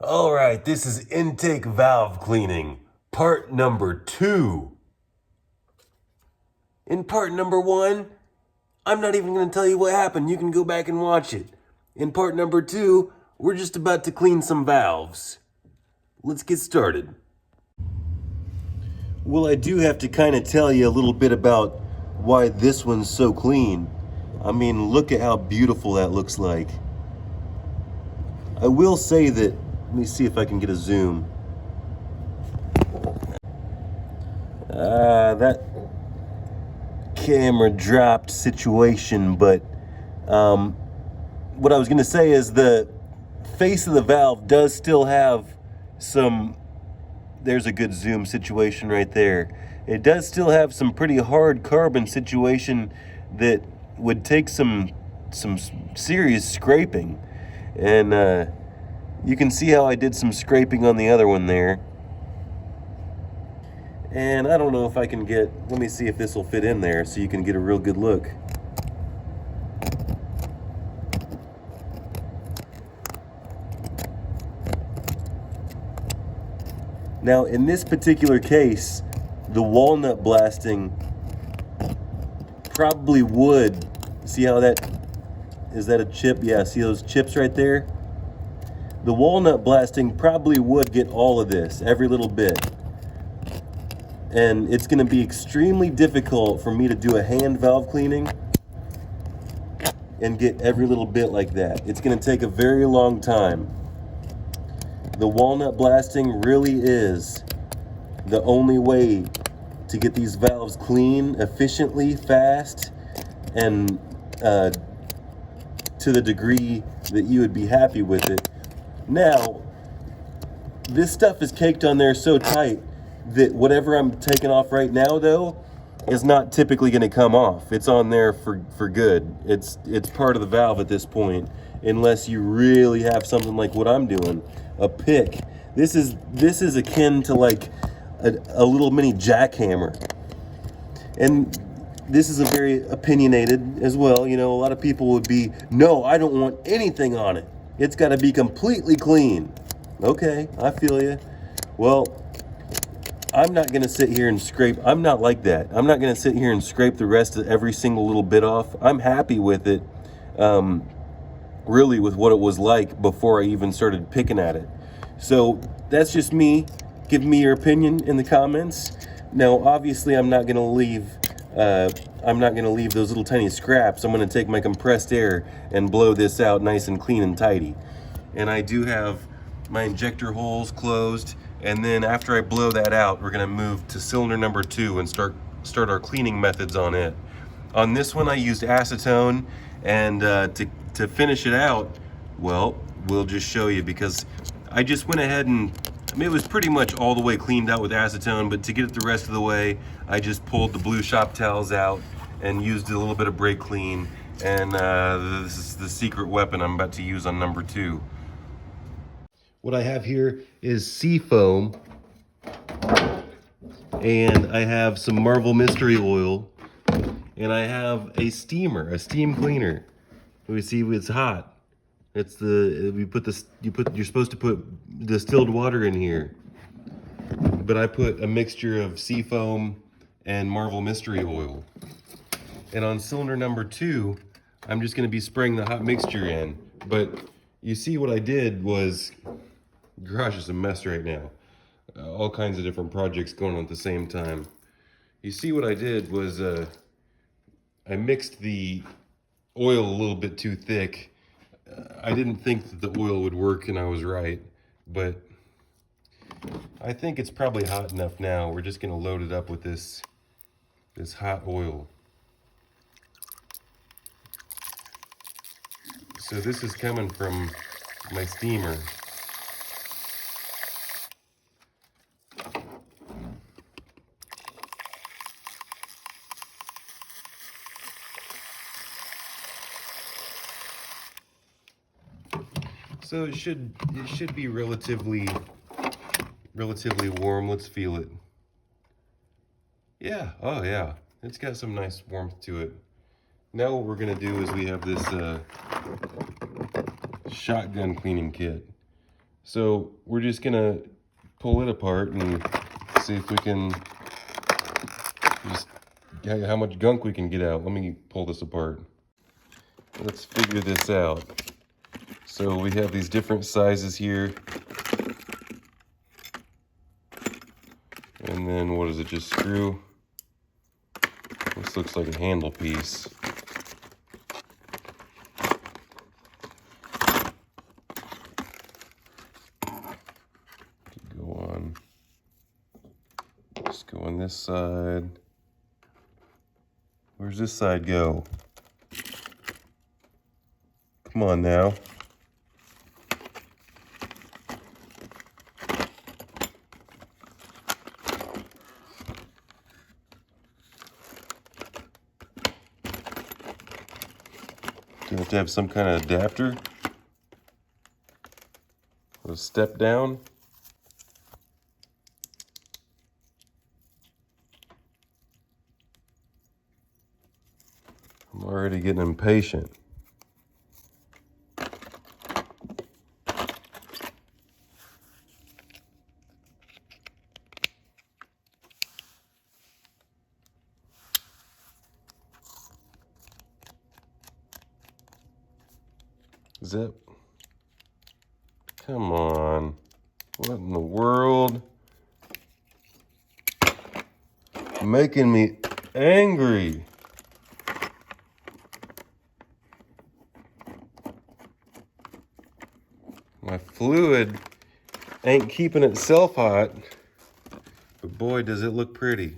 All right, this is intake valve cleaning, part number 2. In part number 1, I'm not even going to tell you what happened. You can go back and watch it. In part number 2, we're just about to clean some valves. Let's get started. Well, I do have to kind of tell you a little bit about why this one's so clean. I mean, look at how beautiful that looks like. I will say that, let me see if I can get a zoom. That camera dropped situation, but what I was going to say is the face of the valve does still have some, there's a good zoom situation right there. It does still have some pretty hard carbon situation that would take some serious scraping. And you can see how I did some scraping on the other one there. And I don't know if I can get, let me see if this will fit in there so you can get a real good look. Now, in this particular case, the walnut blasting probably would, see how that, is that a chip? Yeah, see those chips right there? The walnut blasting probably would get all of this, every little bit. And it's gonna be extremely difficult for me to do a hand valve cleaning and get every little bit like that. It's gonna take a very long time. The walnut blasting really is the only way to get these valves clean efficiently, fast, and to the degree that you would be happy with it. Now, this stuff is caked on there so tight that whatever I'm taking off right now, though, is not typically going to come off. It's on there for good. It's part of the valve at this point, unless you really have something like what I'm doing, a pick. This is akin to like a little mini jackhammer. And this is a very opinionated as well. You know, a lot of people would be, no, I don't want anything on it. It's got to be completely clean. Okay, I feel you. Well, I'm not going to sit here and scrape. I'm not like that. I'm not going to sit here and scrape the rest of every single little bit off. I'm happy with it, really with what it was like before I even started picking at it. So that's just me. Give me your opinion in the comments. Now, obviously, I'm not going to leave those little tiny scraps. I'm going to take my compressed air and blow this out nice and clean and tidy. And I do have my injector holes closed. And then after I blow that out, we're gonna move to cylinder number 2 and start our cleaning methods on it. On this one, I used acetone, and to finish it out, well, we'll just show you, because I just went ahead and, I mean, it was pretty much all the way cleaned out with acetone, but to get it the rest of the way, I just pulled the blue shop towels out and used a little bit of brake clean, and this is the secret weapon I'm about to use on number 2. What I have here is sea foam, and I have some Marvel Mystery Oil, and I have a steamer, a steam cleaner. We see it's hot. It's you're supposed to put distilled water in here, but I put a mixture of sea foam and Marvel Mystery Oil. And on cylinder number 2, I'm just going to be spraying the hot mixture in. But you see what I did was, garage is a mess right now. All kinds of different projects going on at the same time. You see what I did was I mixed the oil a little bit too thick. I didn't think that the oil would work, and I was right. But I think it's probably hot enough now. We're just gonna load it up with this hot oil. So this is coming from my steamer. So it should be relatively warm. Let's feel it. Yeah, oh yeah, it's got some nice warmth to it. Now what we're gonna do is we have this shotgun cleaning kit. So we're just gonna pull it apart and see if we can just how much gunk we can get out. Let me pull this apart. Let's figure this out. So we have these different sizes here. And then what is it, just screw? This looks like a handle piece. Go on. Just go on this side. Where's this side go? Come on now. Do you have to have some kind of adapter? Or a step down? I'm already getting impatient. Zip. Come on. What in the world? Making me angry. My fluid ain't keeping itself hot, but boy, does it look pretty.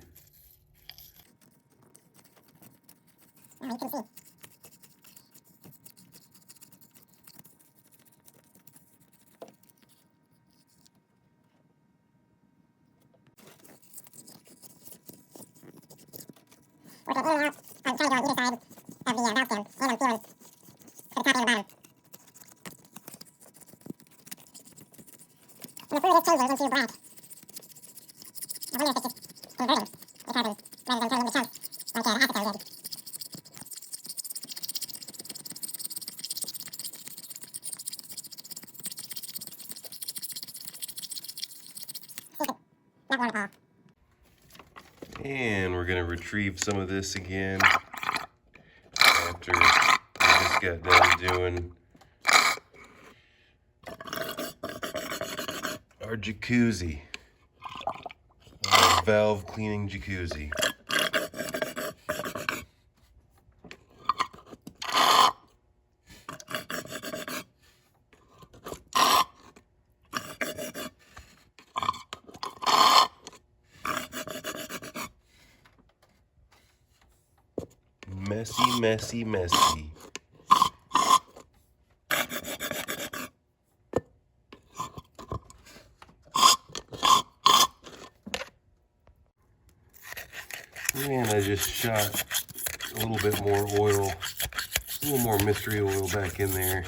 Oh, you can see. Working in and out. I'm trying to go on either side of the valve stem, and I'm feeling for the top and the bottom. And the fluid is changing into black. I wonder if it's just inverting the carbon rather than turning into chunks like acetone did. Not warm at all. And we're gonna retrieve some of this again after we just got done doing our jacuzzi, our valve cleaning jacuzzi. Messy, messy, messy. And I just shot a little bit more oil, a little more mystery oil back in there.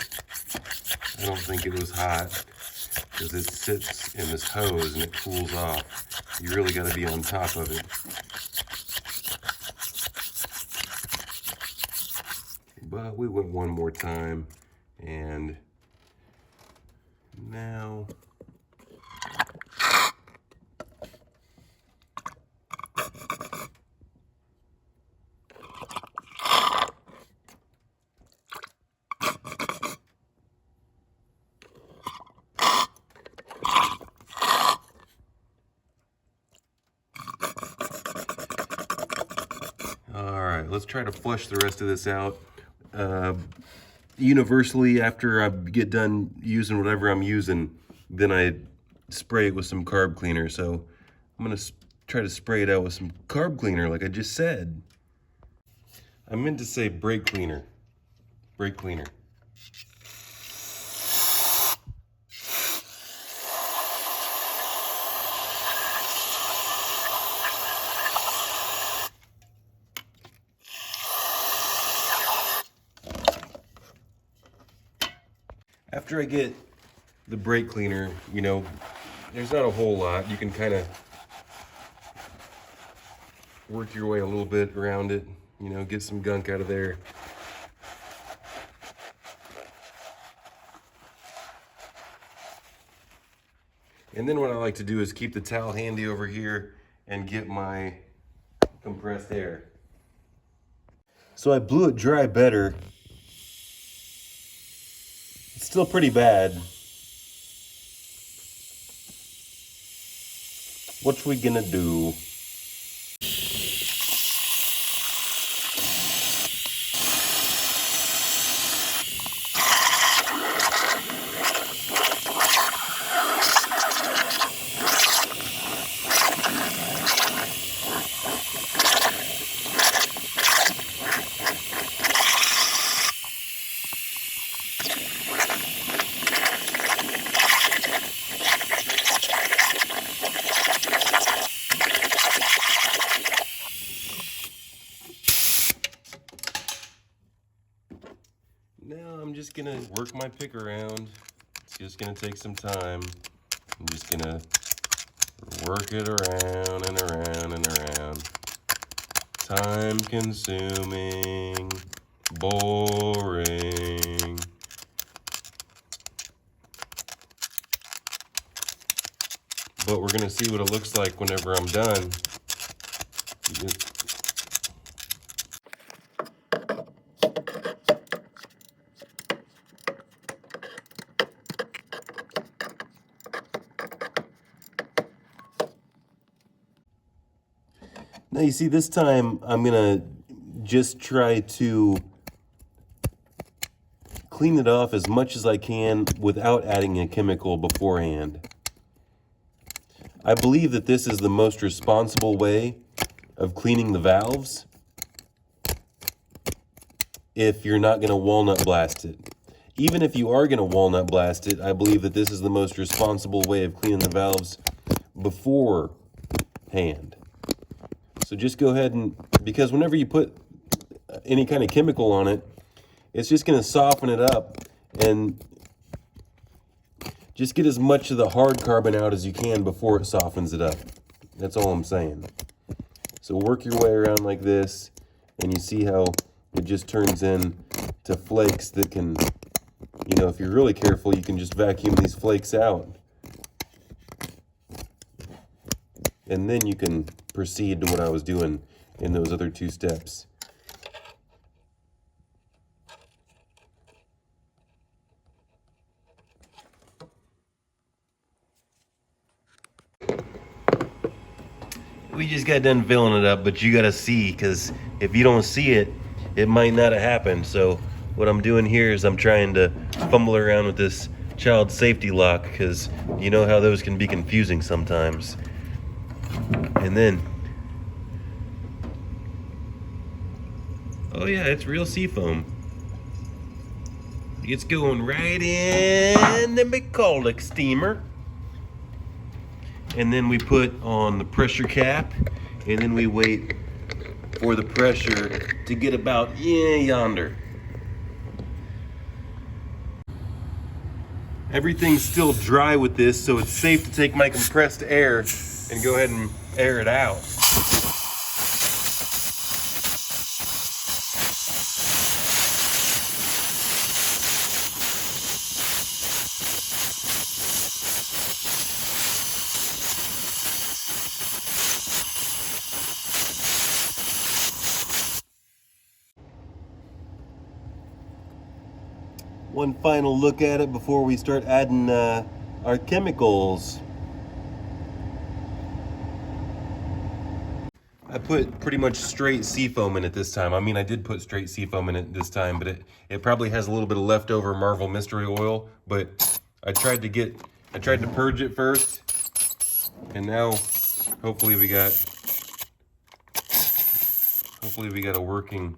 I don't think it was hot because it sits in this hose and it cools off. You really got to be on top of it. But we went one more time, and now all right, let's try to flush the rest of this out. Universally, after I get done using whatever I'm using, then I spray it with some carb cleaner. So I'm gonna try to spray it out with some carb cleaner like I just said. I meant to say brake cleaner. Brake cleaner. After I get the brake cleaner, you know, there's not a whole lot. You can kind of work your way a little bit around it, you know, get some gunk out of there. And then what I like to do is keep the towel handy over here and get my compressed air. So I blew it dry better. It's still pretty bad. What we gonna do? Now I'm just gonna work my pick around. It's just gonna take some time. I'm just gonna work it around and around and around. Time consuming, boring. But we're gonna see what it looks like whenever I'm done. Now you see, this time I'm gonna just try to clean it off as much as I can without adding a chemical beforehand. I believe that this is the most responsible way of cleaning the valves if you're not gonna walnut blast it. Even if you are gonna walnut blast it, I believe that this is the most responsible way of cleaning the valves beforehand. So just go ahead and, because whenever you put any kind of chemical on it, it's just going to soften it up, and just get as much of the hard carbon out as you can before it softens it up. That's all I'm saying. So work your way around like this, and you see how it just turns into flakes that can, you know, if you're really careful, you can just vacuum these flakes out. And then you can proceed to what I was doing in those other two steps. We just got done filling it up, but you gotta see, because if you don't see it, it might not have happened. So what I'm doing here is I'm trying to fumble around with this child safety lock, because you know how those can be confusing sometimes. And then, oh yeah, it's real seafoam. It's going right in the McCulloch steamer. And then we put on the pressure cap, and then we wait for the pressure to get about yonder. Everything's still dry with this, so it's safe to take my compressed air and go ahead and air it out. One final look at it before we start adding our chemicals. I put pretty much straight seafoam in it this time. I mean, I did put straight seafoam in it this time, but it probably has a little bit of leftover Marvel Mystery Oil, but I tried to purge it first, and now hopefully we got a working,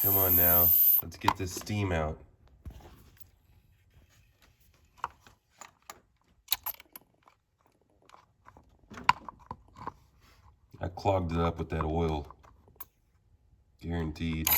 come on now, let's get this steam out. I clogged it up with that oil, guaranteed.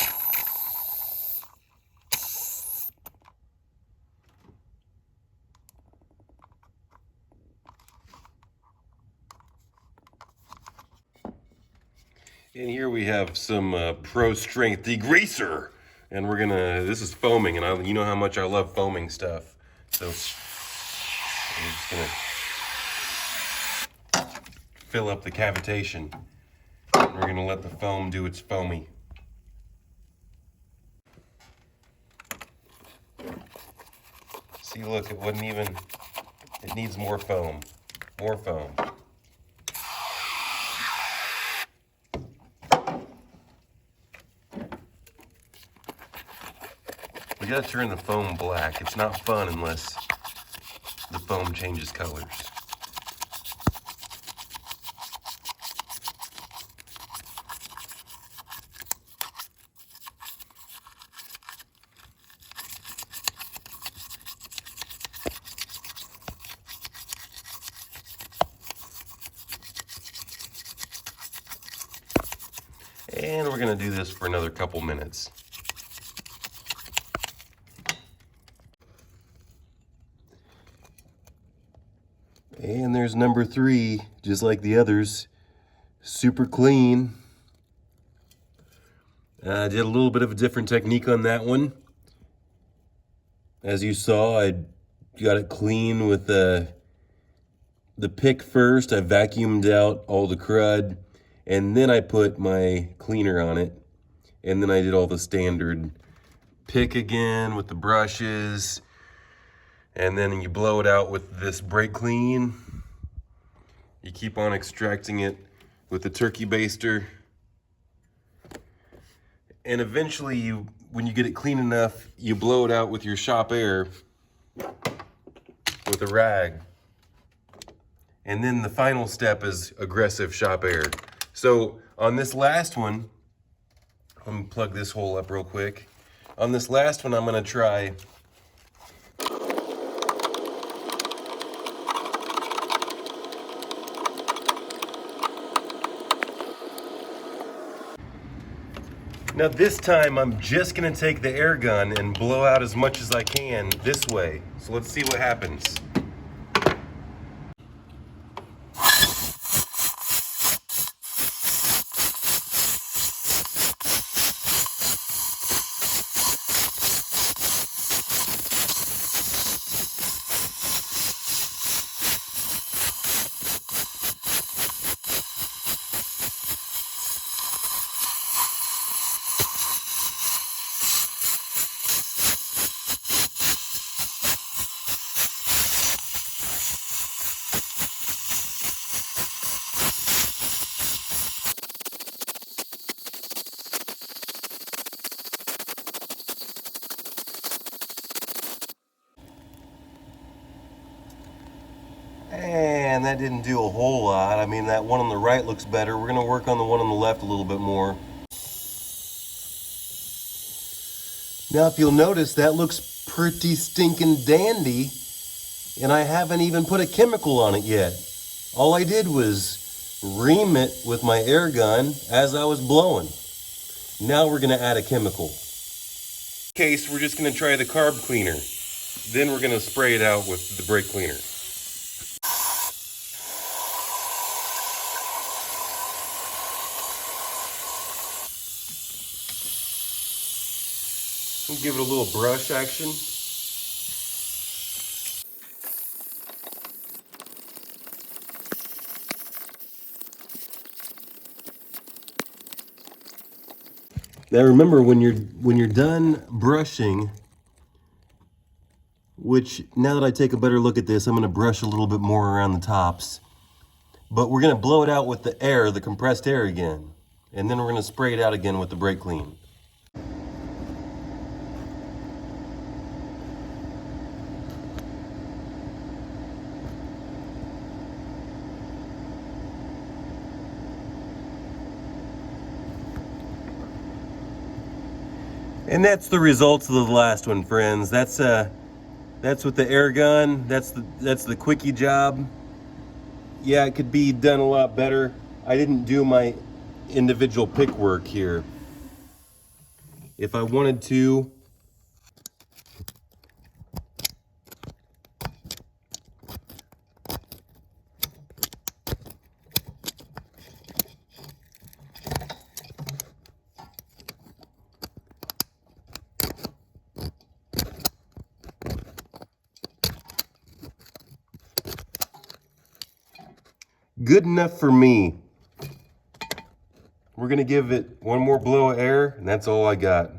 And here we have some Pro Strength degreaser, and we're gonna, this is foaming, and you know how much I love foaming stuff. So We're just gonna fill up the cavitation. We're gonna let the foam do its foamy. See, look, it wouldn't even, it needs more foam. More foam. We gotta turn the foam black. It's not fun unless the foam changes colors. And we're gonna do this for another couple minutes. And there's number 3, just like the others, super clean. I did a little bit of a different technique on that one. As you saw, I got it clean with the pick first. I vacuumed out all the crud, and then I put my cleaner on it. And then I did all the standard pick again with the brushes. And then you blow it out with this brake clean. You keep on extracting it with the turkey baster. And eventually, when you get it clean enough, you blow it out with your shop air with a rag. And then the final step is aggressive shop air. So on this last one, let me plug this hole up real quick. On this last one, I'm gonna try now this time I'm just gonna take the air gun and blow out as much as I can this way. So let's see what happens. And that didn't do a whole lot. I mean, that one on the right looks better. We're gonna work on the one on the left a little bit more. Now, if you'll notice, that looks pretty stinking dandy, and I haven't even put a chemical on it yet. All I did was ream it with my air gun as I was blowing. Now we're gonna add a chemical. In this case, we're just gonna try the carb cleaner. Then we're gonna spray it out with the brake cleaner. We'll give it a little brush action. Now remember, when you're done brushing, which now that I take a better look at this, I'm gonna brush a little bit more around the tops. But we're gonna blow it out with the air, the compressed air again. And then we're gonna spray it out again with the brake clean. And that's the results of the last one, friends. That's with the air gun. That's the quickie job. Yeah, it could be done a lot better. I didn't do my individual pick work here. If I wanted to, Good enough for me. We're gonna give it one more blow of air, and that's all I got.